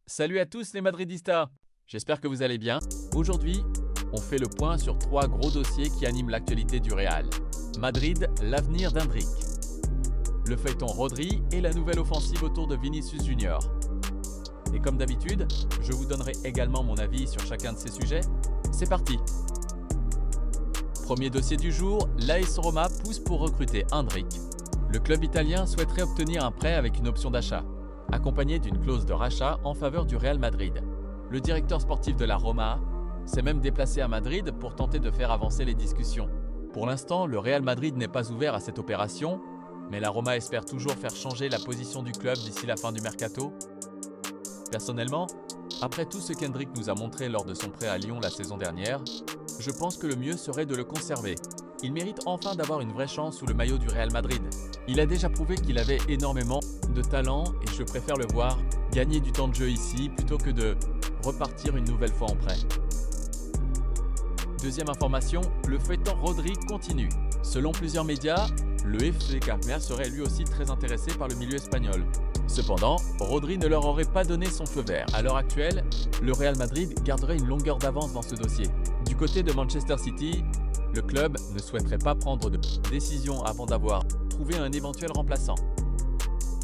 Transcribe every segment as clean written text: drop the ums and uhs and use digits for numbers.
Salut à tous les Madridistas, j'espère que vous allez bien. Aujourd'hui, on fait le point sur 3 gros dossiers qui animent l'actualité du Real. Madrid, l'avenir d'Endrick. Le feuilleton Rodri et la nouvelle offensive autour de Vinicius Junior. Et comme d'habitude, je vous donnerai également mon avis sur chacun de ces sujets. C'est parti! Premier dossier du jour, l'AS Roma pousse pour recruter Endrick. Le club italien souhaiterait obtenir un prêt avec une option d'achat, accompagné d'une clause de rachat en faveur du Real Madrid. Le directeur sportif de la Roma s'est même déplacé à Madrid pour tenter de faire avancer les discussions. Pour l'instant, le Real Madrid n'est pas ouvert à cette opération, mais la Roma espère toujours faire changer la position du club d'ici la fin du mercato. Personnellement, après tout ce qu'Endrick nous a montré lors de son prêt à Lyon la saison dernière, je pense que le mieux serait de le conserver. Il mérite enfin d'avoir une vraie chance sous le maillot du Real Madrid. Il a déjà prouvé qu'il avait énormément de talent et je préfère le voir gagner du temps de jeu ici plutôt que de repartir une nouvelle fois en prêt. Deuxième information, le feuilleton Rodri continue. Selon plusieurs médias, le FC Carmel serait lui aussi très intéressé par le milieu espagnol. Cependant, Rodri ne leur aurait pas donné son feu vert. À l'heure actuelle, le Real Madrid garderait une longueur d'avance dans ce dossier. Du côté de Manchester City, le club ne souhaiterait pas prendre de décision avant d'avoir trouvé un éventuel remplaçant.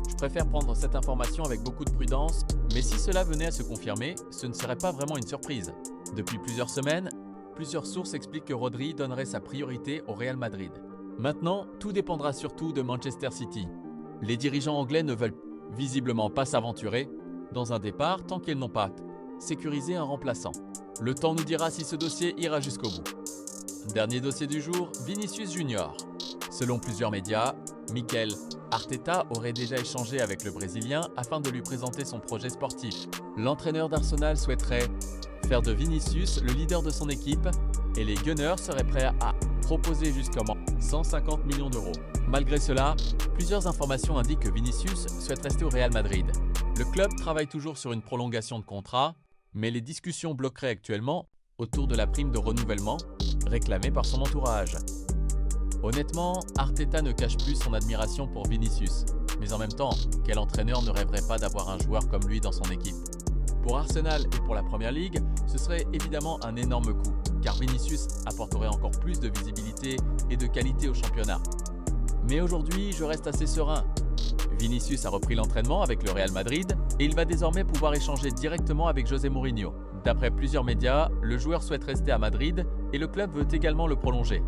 Je préfère prendre cette information avec beaucoup de prudence, mais si cela venait à se confirmer, ce ne serait pas vraiment une surprise. Depuis plusieurs semaines, plusieurs sources expliquent que Rodri donnerait sa priorité au Real Madrid. Maintenant, tout dépendra surtout de Manchester City. Les dirigeants anglais ne veulent visiblement pas s'aventurer dans un départ tant qu'ils n'ont pas sécurisé un remplaçant. Le temps nous dira si ce dossier ira jusqu'au bout. Dernier dossier du jour, Vinicius Junior. Selon plusieurs médias, Mikel Arteta aurait déjà échangé avec le Brésilien afin de lui présenter son projet sportif. L'entraîneur d'Arsenal souhaiterait faire de Vinicius le leader de son équipe et les Gunners seraient prêts à proposer jusqu'à 150 millions d'euros. Malgré cela, plusieurs informations indiquent que Vinicius souhaite rester au Real Madrid. Le club travaille toujours sur une prolongation de contrat, mais les discussions bloqueraient actuellement autour de la prime de renouvellement réclamée par son entourage. Honnêtement, Arteta ne cache plus son admiration pour Vinicius. Mais en même temps, quel entraîneur ne rêverait pas d'avoir un joueur comme lui dans son équipe? Pour Arsenal et pour la Premier League, ce serait évidemment un énorme coup, car Vinicius apporterait encore plus de visibilité et de qualité au championnat. Mais aujourd'hui, je reste assez serein. Vinicius a repris l'entraînement avec le Real Madrid et il va désormais pouvoir échanger directement avec José Mourinho. D'après plusieurs médias, le joueur souhaite rester à Madrid et le club veut également le prolonger.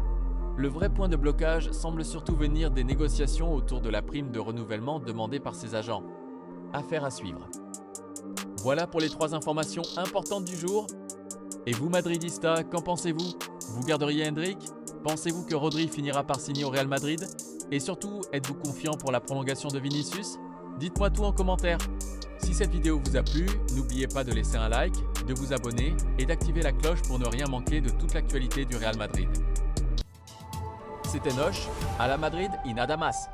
Le vrai point de blocage semble surtout venir des négociations autour de la prime de renouvellement demandée par ses agents. Affaire à suivre. Voilà pour les 3 informations importantes du jour. Et vous Madridistas, qu'en pensez-vous? Vous garderiez Endrick? Pensez-vous que Rodri finira par signer au Real Madrid? Et surtout, êtes-vous confiant pour la prolongation de Vinicius? Dites-moi tout en commentaire. Si cette vidéo vous a plu, n'oubliez pas de laisser un like, de vous abonner et d'activer la cloche pour ne rien manquer de toute l'actualité du Real Madrid. C'était Noche, à la Madrid y nada más.